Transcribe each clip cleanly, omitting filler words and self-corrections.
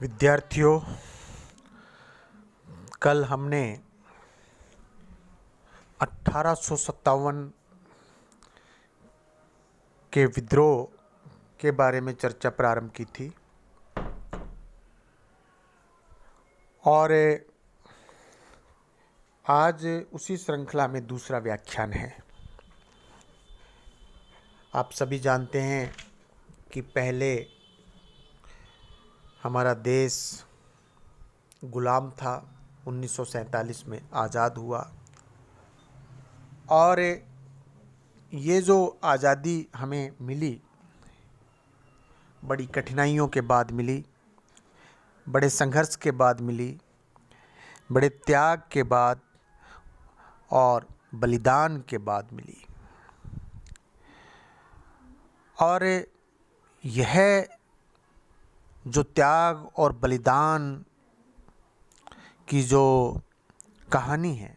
विद्यार्थियों, कल हमने 1857 के विद्रोह के बारे में चर्चा प्रारंभ की थी और आज उसी श्रृंखला में दूसरा व्याख्यान है। आप सभी जानते हैं कि पहले हमारा देश गुलाम था, 1947 में आज़ाद हुआ और ये जो आज़ादी हमें मिली बड़ी कठिनाइयों के बाद मिली, बड़े संघर्ष के बाद मिली, बड़े त्याग के बाद और बलिदान के बाद मिली। और यह जो त्याग और बलिदान की जो कहानी है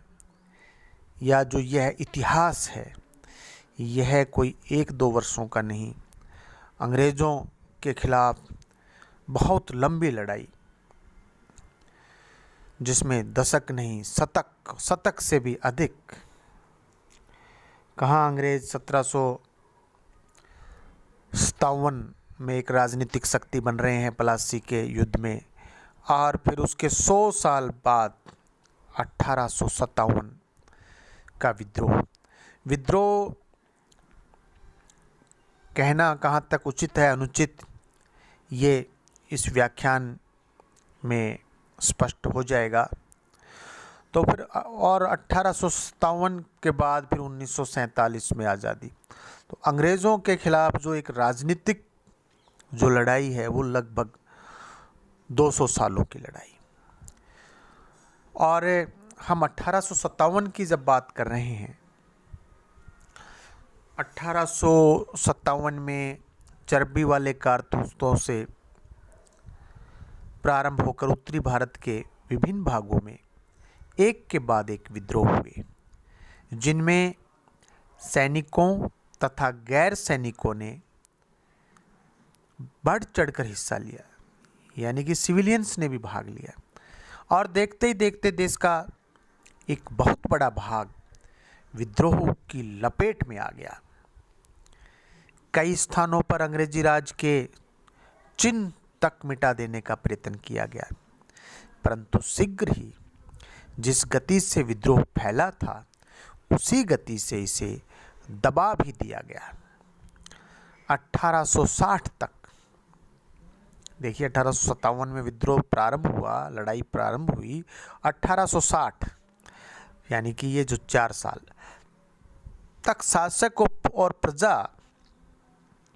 या जो यह इतिहास है, यह कोई 1-2 वर्षों का नहीं। अंग्रेज़ों के खिलाफ बहुत लंबी लड़ाई, जिसमें दशक नहीं शतक से भी अधिक। कहाँ अंग्रेज़ 1757 में एक राजनीतिक शक्ति बन रहे हैं प्लासी के युद्ध में, और फिर उसके 100 साल बाद 1857 का विद्रोह कहना कहाँ तक उचित है अनुचित, ये इस व्याख्यान में स्पष्ट हो जाएगा। तो फिर और 1857 के बाद फिर 1947 में आज़ादी। तो अंग्रेज़ों के खिलाफ जो एक राजनीतिक जो लड़ाई है वो लगभग 200 सालों की लड़ाई। और हम 1857 की जब बात कर रहे हैं, 1857 में चर्बी वाले कारतूसों से प्रारंभ होकर उत्तरी भारत के विभिन्न भागों में एक के बाद एक विद्रोह हुए, जिनमें सैनिकों तथा गैर सैनिकों ने बढ़ चढ़कर हिस्सा लिया, यानी कि सिविलियंस ने भी भाग लिया। और देखते ही देखते देश का एक बहुत बड़ा भाग विद्रोह की लपेट में आ गया। कई स्थानों पर अंग्रेजी राज के चिन्ह तक मिटा देने का प्रयत्न किया गया, परंतु शीघ्र ही जिस गति से विद्रोह फैला था उसी गति से इसे दबा भी दिया गया। 1860 तक देखिए, 1857 में विद्रोह प्रारंभ हुआ, लड़ाई प्रारंभ हुई, 1860 यानी कि ये जो 4 साल तक शासक और प्रजा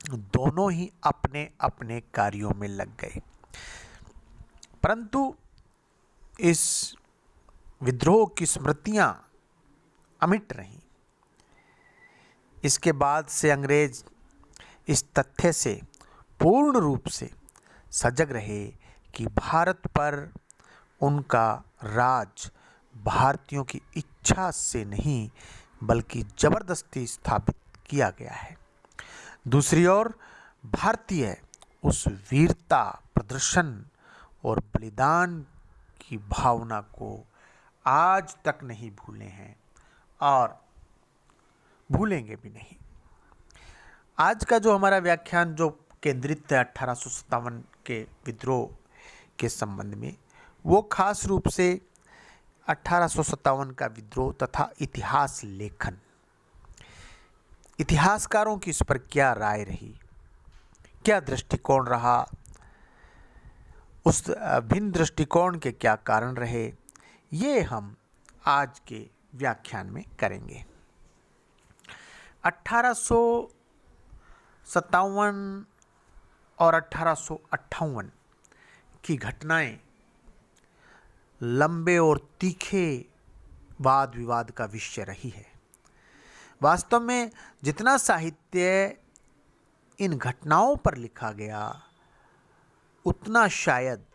दोनों ही अपने अपने कार्यों में लग गए, परंतु इस विद्रोह की स्मृतियां अमिट रहीं। इसके बाद से अंग्रेज इस तथ्य से पूर्ण रूप से सजग रहे कि भारत पर उनका राज भारतीयों की इच्छा से नहीं बल्कि जबरदस्ती स्थापित किया गया है। दूसरी ओर भारतीय उस वीरता प्रदर्शन और बलिदान की भावना को आज तक नहीं भूले हैं और भूलेंगे भी नहीं। आज का जो हमारा व्याख्यान जो केंद्रित है 1857 के विद्रोह के संबंध में, वो खास रूप से 1857 का विद्रोह तथा इतिहास लेखन, इतिहासकारों की इस पर क्या राय रही, क्या दृष्टिकोण रहा, उस भिन्न दृष्टिकोण के क्या कारण रहे, ये हम आज के व्याख्यान में करेंगे। 1857 और 1858 की घटनाएं लंबे और तीखे वाद विवाद का विषय रही है। वास्तव में जितना साहित्य इन घटनाओं पर लिखा गया, उतना शायद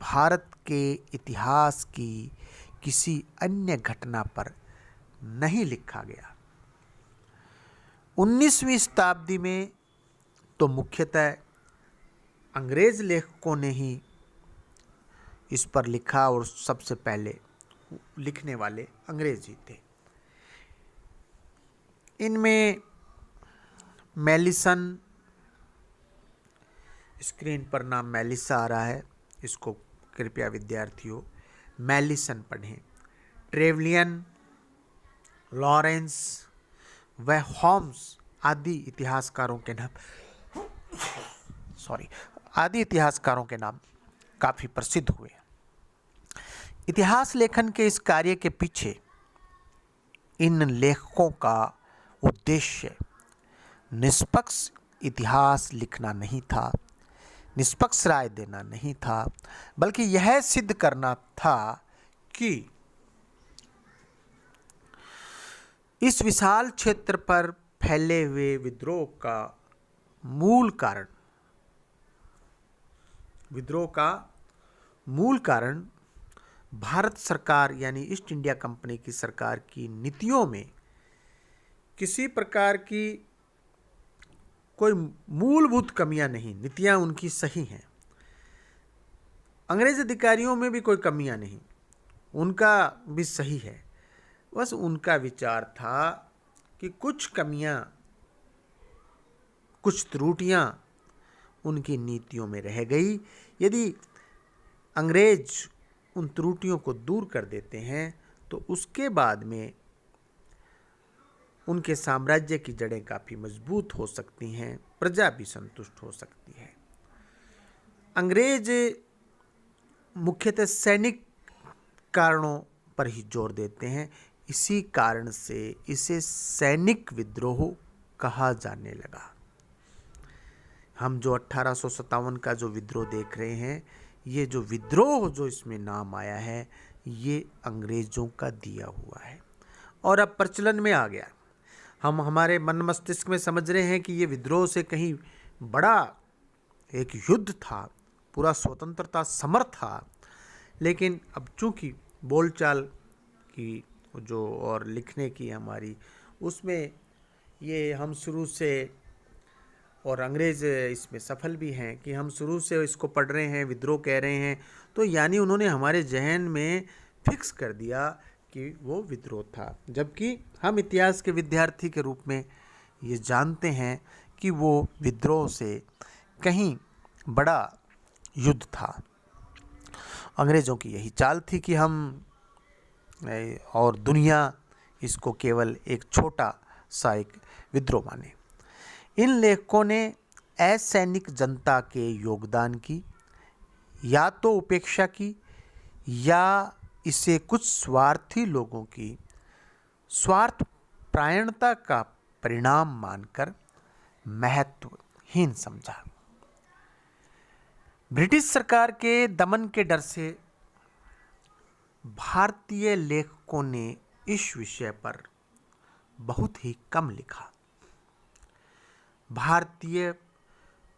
भारत के इतिहास की किसी अन्य घटना पर नहीं लिखा गया। 19वीं शताब्दी में तो मुख्यतः अंग्रेज लेखकों ने ही इस पर लिखा और सबसे पहले लिखने वाले अंग्रेज ही थे। इनमें मेलिसन, स्क्रीन पर नाम मेलिसा आ रहा है, इसको कृपया विद्यार्थियों मेलिसन पढ़ें। ट्रेवलियन, लॉरेंस व होम्स आदि इतिहासकारों के नाम काफ़ी प्रसिद्ध हुए। इतिहास लेखन के इस कार्य के पीछे इन लेखकों का उद्देश्य निष्पक्ष इतिहास लिखना नहीं था, निष्पक्ष राय देना नहीं था, बल्कि यह सिद्ध करना था कि इस विशाल क्षेत्र पर फैले हुए विद्रोह का मूल कारण भारत सरकार यानी ईस्ट इंडिया कंपनी की सरकार की नीतियों में किसी प्रकार की कोई मूलभूत कमियां नहीं, नीतियां उनकी सही हैं। अंग्रेज अधिकारियों में भी कोई कमियां नहीं, उनका भी सही है। बस उनका विचार था कि कुछ कमियां, कुछ त्रुटियां उनकी नीतियों में रह गई। यदि अंग्रेज उन त्रुटियों को दूर कर देते हैं तो उसके बाद में उनके साम्राज्य की जड़ें काफ़ी मजबूत हो सकती हैं, प्रजा भी संतुष्ट हो सकती है। अंग्रेज मुख्यतः सैनिक कारणों पर ही जोर देते हैं, इसी कारण से इसे सैनिक विद्रोह कहा जाने लगा। हम जो 1857 का जो विद्रोह देख रहे हैं, ये जो विद्रोह जो इसमें नाम आया है, ये अंग्रेजों का दिया हुआ है और अब प्रचलन में आ गया। हम हमारे मन मस्तिष्क में समझ रहे हैं कि ये विद्रोह से कहीं बड़ा एक युद्ध था, पूरा स्वतंत्रता समर था, लेकिन अब चूंकि बोलचाल की जो और लिखने की हमारी उसमें ये हम शुरू से, और अंग्रेज इसमें सफल भी हैं कि हम शुरू से इसको पढ़ रहे हैं, विद्रोह कह रहे हैं, तो यानी उन्होंने हमारे जहन में फिक्स कर दिया कि वो विद्रोह था, जबकि हम इतिहास के विद्यार्थी के रूप में ये जानते हैं कि वो विद्रोह से कहीं बड़ा युद्ध था। अंग्रेज़ों की यही चाल थी कि हम और दुनिया इसको केवल एक छोटा सा एक विद्रोह माने। इन लेखकों ने असैनिक जनता के योगदान की या तो उपेक्षा की या इसे कुछ स्वार्थी लोगों की स्वार्थ परायणता का परिणाम मानकर महत्वहीन समझा। ब्रिटिश सरकार के दमन के डर से भारतीय लेखकों ने इस विषय पर बहुत ही कम लिखा। भारतीय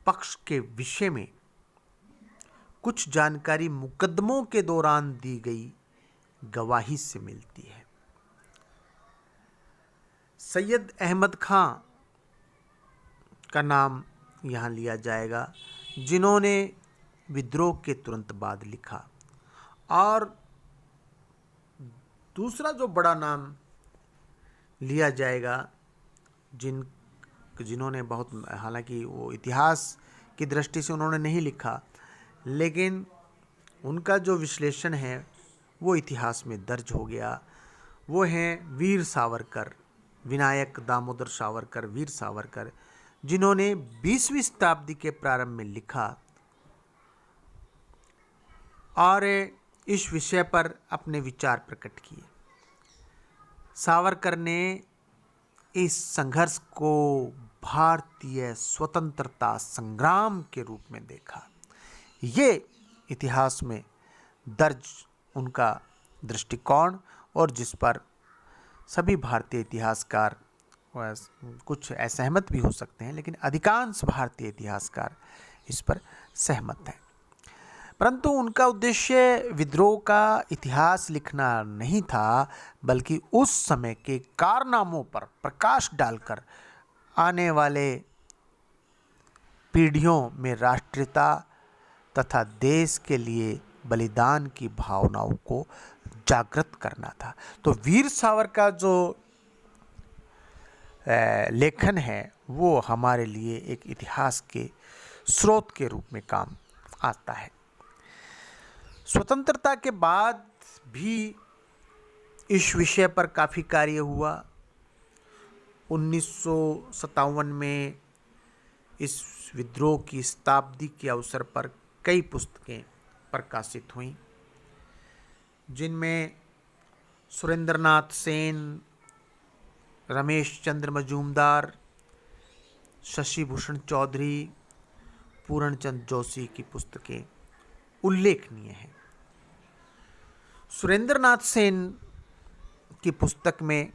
पक्ष के विषय में कुछ जानकारी मुकदमों के दौरान दी गई गवाही से मिलती है। सैयद अहमद खां का नाम यहाँ लिया जाएगा, जिन्होंने विद्रोह के तुरंत बाद लिखा, और दूसरा जो बड़ा नाम लिया जाएगा जिन्होंने बहुत, हालांकि वो इतिहास की दृष्टि से उन्होंने नहीं लिखा, लेकिन उनका जो विश्लेषण है वो इतिहास में दर्ज हो गया, वो हैं वीर सावरकर, विनायक दामोदर सावरकर, वीर सावरकर, जिन्होंने 20वीं शताब्दी के प्रारंभ में लिखा और इस विषय पर अपने विचार प्रकट किए। सावरकर ने इस संघर्ष को भारतीय स्वतंत्रता संग्राम के रूप में देखा। ये इतिहास में दर्ज उनका दृष्टिकोण, और जिस पर सभी भारतीय इतिहासकार कुछ असहमत भी हो सकते हैं, लेकिन अधिकांश भारतीय इतिहासकार इस पर सहमत हैं। परंतु उनका उद्देश्य विद्रोह का इतिहास लिखना नहीं था, बल्कि उस समय के कारनामों पर प्रकाश डालकर आने वाले पीढ़ियों में राष्ट्रीयता तथा देश के लिए बलिदान की भावनाओं को जागृत करना था। तो वीर सावरकर का जो लेखन है वो हमारे लिए एक इतिहास के स्रोत के रूप में काम आता है। स्वतंत्रता के बाद भी इस विषय पर काफ़ी कार्य हुआ। 1957 में इस विद्रोह की शताब्दी के अवसर पर कई पुस्तकें प्रकाशित हुईं, जिनमें सुरेंद्रनाथ सेन, रमेश चंद्र मजूमदार, शशि भूषण चौधरी, पूर्णचंद जोशी की पुस्तकें उल्लेखनीय हैं। सुरेंद्रनाथ सेन की पुस्तक में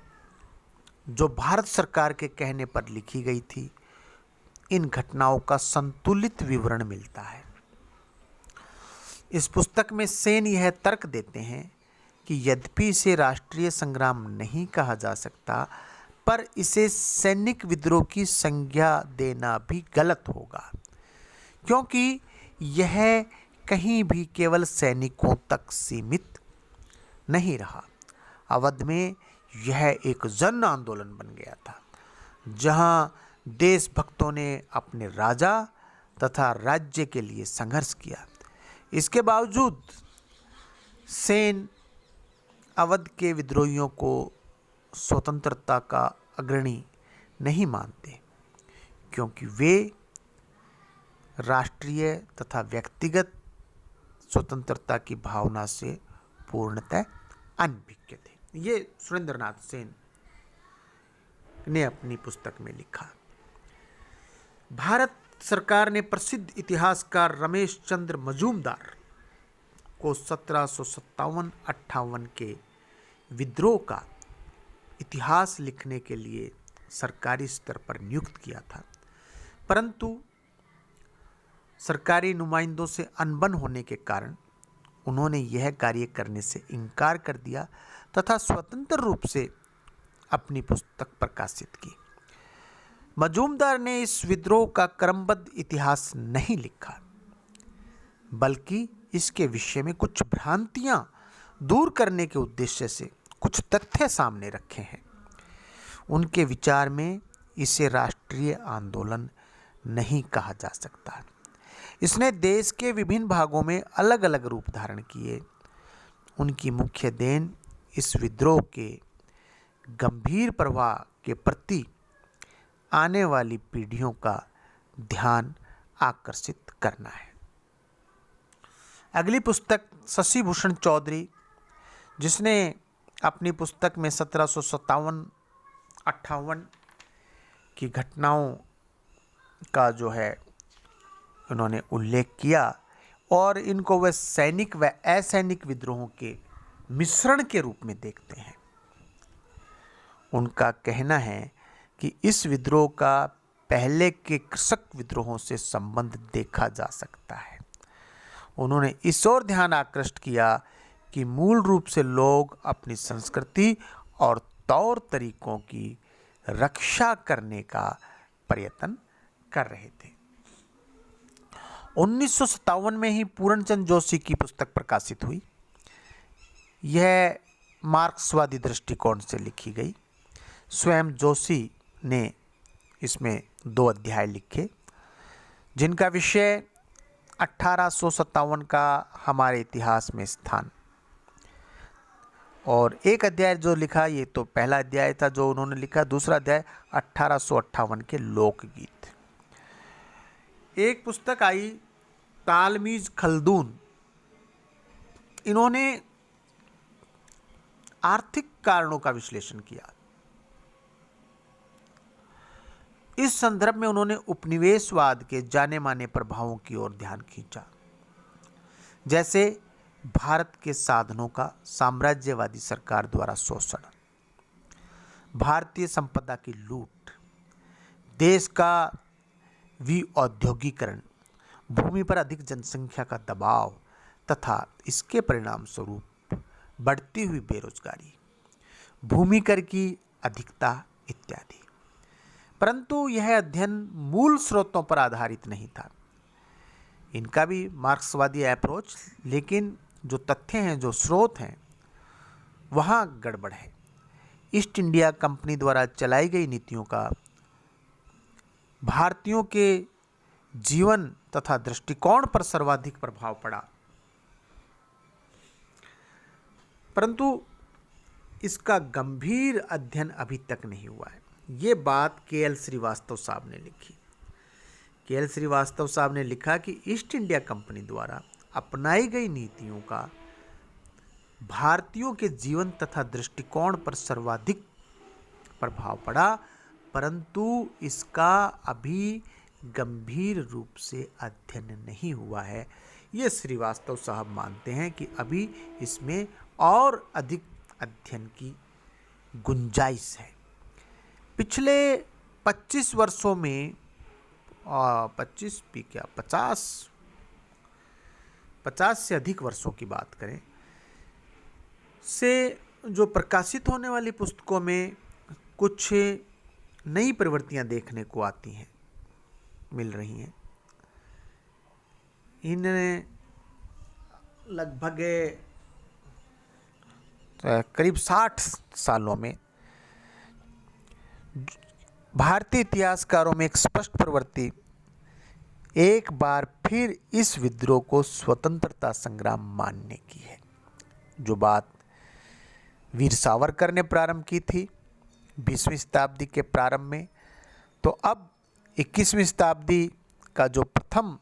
जो भारत सरकार के कहने पर लिखी गई थी, इन घटनाओं का संतुलित विवरण मिलता है। इस पुस्तक में सेन यह तर्क देते हैं कि यद्यपि इसे राष्ट्रीय संग्राम नहीं कहा जा सकता, पर इसे सैनिक विद्रोह की संज्ञा देना भी गलत होगा, क्योंकि यह कहीं भी केवल सैनिकों तक सीमित नहीं रहा। अवध में यह एक जन आंदोलन बन गया था, जहां देशभक्तों ने अपने राजा तथा राज्य के लिए संघर्ष किया। इसके बावजूद सेन अवध के विद्रोहियों को स्वतंत्रता का अग्रणी नहीं मानते, क्योंकि वे राष्ट्रीय तथा व्यक्तिगत स्वतंत्रता की भावना से पूर्णतः अनभिज्ञ थे। ये सुरेंद्रनाथ सेन ने अपनी पुस्तक में लिखा। भारत सरकार ने प्रसिद्ध इतिहासकार रमेश चंद्र मजूमदार को 1757-58 के विद्रोह का इतिहास लिखने के लिए सरकारी स्तर पर नियुक्त किया था, परंतु सरकारी नुमाइंदों से अनबन होने के कारण उन्होंने यह कार्य करने से इनकार कर दिया तथा स्वतंत्र रूप से अपनी पुस्तक प्रकाशित की। मजूमदार ने इस विद्रोह का क्रमबद्ध इतिहास नहीं लिखा, बल्कि इसके विषय में कुछ भ्रांतियां दूर करने के उद्देश्य से कुछ तथ्य सामने रखे हैं। उनके विचार में इसे राष्ट्रीय आंदोलन नहीं कहा जा सकता। इसने देश के विभिन्न भागों में अलग अलग रूप धारण किए। उनकी मुख्य देन इस विद्रोह के गंभीर प्रभाव के प्रति आने वाली पीढ़ियों का ध्यान आकर्षित करना है। अगली पुस्तक शशि भूषण चौधरी, जिसने अपनी पुस्तक में 1757-58 की घटनाओं का जो है उन्होंने उल्लेख किया और इनको वह सैनिक व असैनिक विद्रोहों के मिश्रण के रूप में देखते हैं। उनका कहना है कि इस विद्रोह का पहले के कृषक विद्रोहों से संबंध देखा जा सकता है। उन्होंने इस ओर ध्यान आकृष्ट किया कि मूल रूप से लोग अपनी संस्कृति और तौर तरीकों की रक्षा करने का प्रयत्न कर रहे थे। 1957 में ही पूर्णचंद जोशी की पुस्तक प्रकाशित हुई। यह मार्क्सवादी दृष्टिकोण से लिखी गई। स्वयं जोशी ने इसमें 2 अध्याय लिखे, जिनका विषय 1857 का हमारे इतिहास में स्थान, और एक अध्याय जो लिखा, ये तो पहला अध्याय था जो उन्होंने लिखा। दूसरा अध्याय 1858 के लोकगीत। एक पुस्तक आई तालमीज खल्दून। इन्होंने आर्थिक कारणों का विश्लेषण किया। इस संदर्भ में उन्होंने उपनिवेशवाद के जाने माने प्रभावों की ओर ध्यान खींचा, जैसे भारत के साधनों का साम्राज्यवादी सरकार द्वारा शोषण, भारतीय संपदा की लूट, देश का विऔद्योगीकरण, भूमि पर अधिक जनसंख्या का दबाव तथा इसके परिणाम स्वरूप बढ़ती हुई बेरोजगारी, भूमि कर की अधिकता इत्यादि। परंतु यह अध्ययन मूल स्रोतों पर आधारित नहीं था। इनका भी मार्क्सवादी अप्रोच, लेकिन जो तथ्य हैं, जो स्रोत हैं, वहाँ गड़बड़ है। ईस्ट इंडिया कंपनी द्वारा चलाई गई नीतियों का भारतीयों के जीवन तथा दृष्टिकोण पर सर्वाधिक प्रभाव पड़ा, परंतु इसका गंभीर अध्ययन अभी तक नहीं हुआ है। ये बात के.एल. श्रीवास्तव साहब ने लिखी। के.एल. श्रीवास्तव साहब ने लिखा कि ईस्ट इंडिया कंपनी द्वारा अपनाई गई नीतियों का भारतीयों के जीवन तथा दृष्टिकोण पर सर्वाधिक प्रभाव पड़ा, परंतु इसका अभी गंभीर रूप से अध्ययन नहीं हुआ है। ये श्रीवास्तव साहब मानते हैं कि अभी इसमें और अधिक अध्ययन की गुंजाइश है। पिछले 25 वर्षों में 50 से अधिक वर्षों की बात करें से जो प्रकाशित होने वाली पुस्तकों में कुछ नई प्रवृत्तियां देखने को आती हैं, मिल रही हैं। इन्हें लगभग करीब 60 सालों में भारतीय इतिहासकारों में एक स्पष्ट प्रवृत्ति एक बार फिर इस विद्रोह को स्वतंत्रता संग्राम मानने की है। जो बात वीर सावरकर ने प्रारंभ की थी 20वीं शताब्दी के प्रारंभ में, तो अब 21वीं शताब्दी का जो प्रथम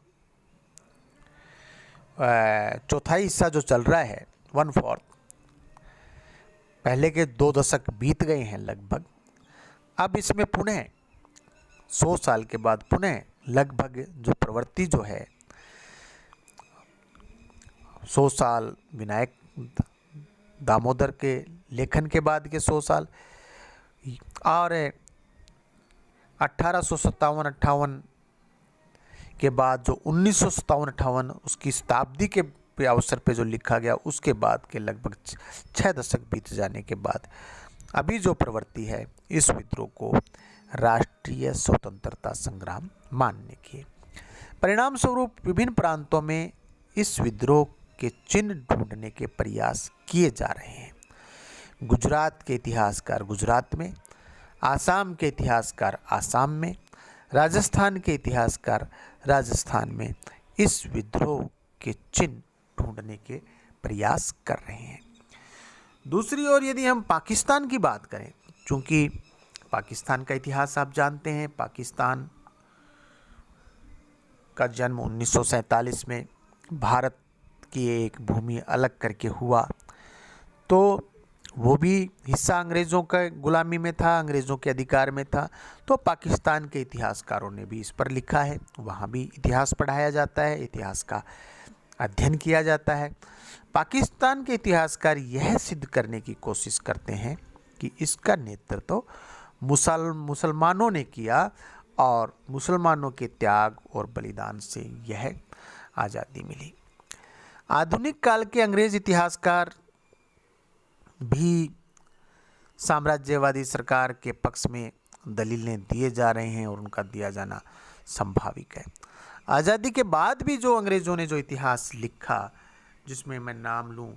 चौथाई हिस्सा जो चल रहा है, 1/4, पहले के 2 दशक बीत गए हैं लगभग। अब इसमें पुनः 100 साल के बाद पुनः लगभग जो प्रवृत्ति जो है, 100 साल विनायक दामोदर के लेखन के बाद के 100 साल और 1857-58 के बाद जो 1957-58 उसकी शताब्दी के अवसर पे जो लिखा गया, उसके बाद के लगभग 6 दशक बीत जाने के बाद अभी जो प्रवृत्ति है इस विद्रोह को राष्ट्रीय स्वतंत्रता संग्राम मानने की। परिणाम स्वरूप विभिन्न प्रांतों में इस विद्रोह के चिन्ह ढूंढने के प्रयास किए जा रहे हैं। गुजरात के इतिहासकार गुजरात में, आसाम के इतिहासकार आसाम में, राजस्थान के इतिहासकार राजस्थान में इस विद्रोह के चिन्ह ढूंढने के प्रयास कर रहे हैं। दूसरी ओर यदि हम पाकिस्तान की बात करें, चूंकि पाकिस्तान का इतिहास आप जानते हैं, पाकिस्तान का जन्म 1947 में भारत की एक भूमि अलग करके हुआ, तो वो भी हिस्सा अंग्रेज़ों के गुलामी में था, अंग्रेज़ों के अधिकार में था। तो पाकिस्तान के इतिहासकारों ने भी इस पर लिखा है, वहाँ भी इतिहास पढ़ाया जाता है, इतिहास का अध्ययन किया जाता है। पाकिस्तान के इतिहासकार यह सिद्ध करने की कोशिश करते हैं कि इसका नेतृत्व मुसलमानों ने किया और मुसलमानों के त्याग और बलिदान से यह आज़ादी मिली। आधुनिक काल के अंग्रेज इतिहासकार भी साम्राज्यवादी सरकार के पक्ष में दलीलें दिए जा रहे हैं और उनका दिया जाना संभाविक है। आज़ादी के बाद भी जो अंग्रेज़ों ने जो इतिहास लिखा, जिसमें मैं नाम लूँ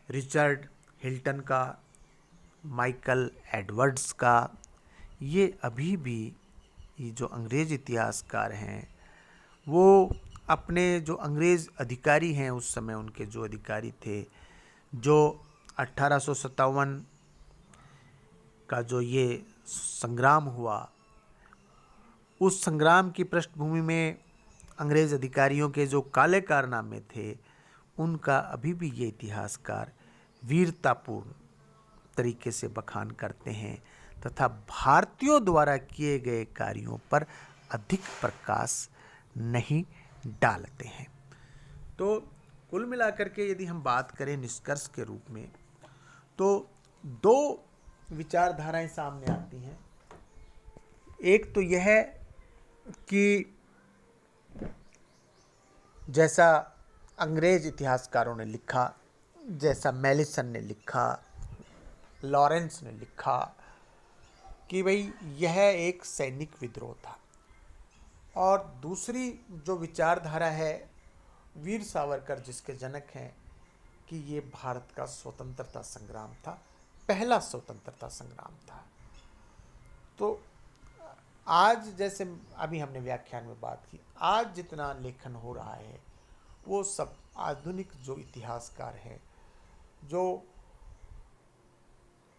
रिचर्ड हिल्टन का, माइकल एडवर्ड्स का, ये अभी भी ये जो अंग्रेज़ इतिहासकार हैं वो अपने जो अंग्रेज़ अधिकारी हैं, उस समय उनके जो अधिकारी थे, जो 1857 का जो ये संग्राम हुआ, उस संग्राम की पृष्ठभूमि में अंग्रेज़ अधिकारियों के जो काले कारनामे थे, उनका अभी भी ये इतिहासकार वीरतापूर्ण तरीके से बखान करते हैं तथा भारतीयों द्वारा किए गए कार्यों पर अधिक प्रकाश नहीं डालते हैं। तो कुल मिलाकर के यदि हम बात करें निष्कर्ष के रूप में, तो 2 विचारधाराएं सामने आती हैं। एक तो यह है कि जैसा अंग्रेज इतिहासकारों ने लिखा, जैसा मैलिसन ने लिखा, लॉरेंस ने लिखा कि भाई यह एक सैनिक विद्रोह था और दूसरी जो विचारधारा है, वीर सावरकर जिसके जनक हैं, कि ये भारत का स्वतंत्रता संग्राम था, पहला स्वतंत्रता संग्राम था। तो आज जैसे अभी हमने व्याख्यान में बात की, आज जितना लेखन हो रहा है वो सब आधुनिक जो इतिहासकार हैं, जो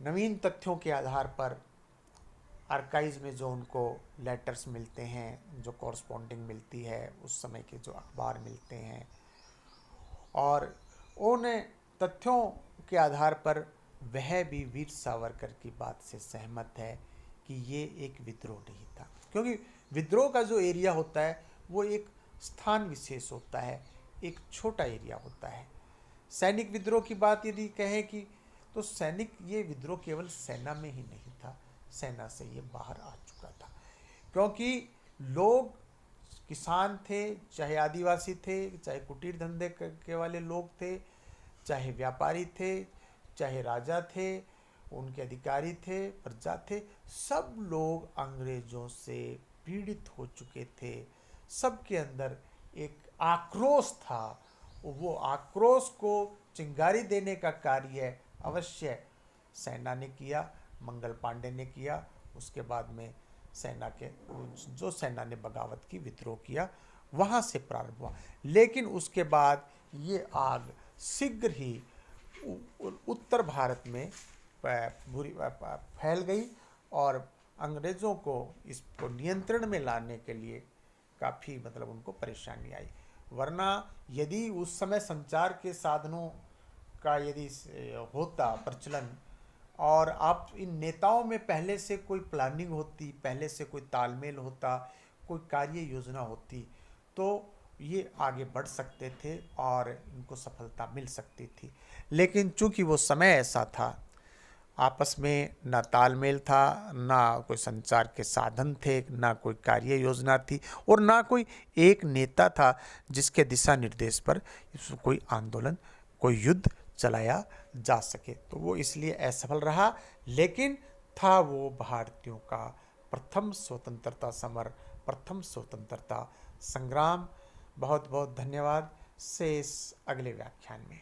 नवीन तथ्यों के आधार पर आर्काइव्स में जो उनको लेटर्स मिलते हैं, जो कॉरस्पॉन्डिंग मिलती है, उस समय के जो अखबार मिलते हैं, और उन तथ्यों के आधार पर वह भी वीर सावरकर की बात से सहमत है कि ये एक विद्रोह नहीं था। क्योंकि विद्रोह का जो एरिया होता है वो एक स्थान विशेष होता है, एक छोटा एरिया होता है। सैनिक विद्रोह की बात यदि कहें कि तो सैनिक ये विद्रोह केवल सेना में ही नहीं था, सेना से ये बाहर आ चुका था। क्योंकि लोग किसान थे, चाहे आदिवासी थे, चाहे कुटीर धंधे के वाले लोग थे, चाहे व्यापारी थे, चाहे राजा थे, उनके अधिकारी थे, प्रजा थे, सब लोग अंग्रेजों से पीड़ित हो चुके थे। सबके अंदर एक आक्रोश था। वो आक्रोश को चिंगारी देने का कार्य अवश्य सेना ने किया, मंगल पांडे ने किया। उसके बाद में सेना के जो सेना ने बगावत की, विद्रोह किया, वहाँ से प्रारंभ हुआ। लेकिन उसके बाद ये आग शीघ्र ही उत्तर भारत में फैल गई और अंग्रेज़ों को इसको नियंत्रण में लाने के लिए काफ़ी उनको परेशानी आई। वरना यदि उस समय संचार के साधनों का यदि होता प्रचलन, और आप इन नेताओं में पहले से कोई प्लानिंग होती, पहले से कोई तालमेल होता, कोई कार्य योजना होती, तो ये आगे बढ़ सकते थे और इनको सफलता मिल सकती थी। लेकिन चूंकि वो समय ऐसा था, आपस में ना तालमेल था, ना कोई संचार के साधन थे, ना कोई कार्य योजना थी, और ना कोई एक नेता था जिसके दिशा निर्देश पर कोई आंदोलन, कोई युद्ध चलाया जा सके। तो वो इसलिए असफल रहा। लेकिन था वो भारतीयों का प्रथम स्वतंत्रता समर, प्रथम स्वतंत्रता संग्राम। बहुत बहुत धन्यवाद। शेष अगले व्याख्यान में।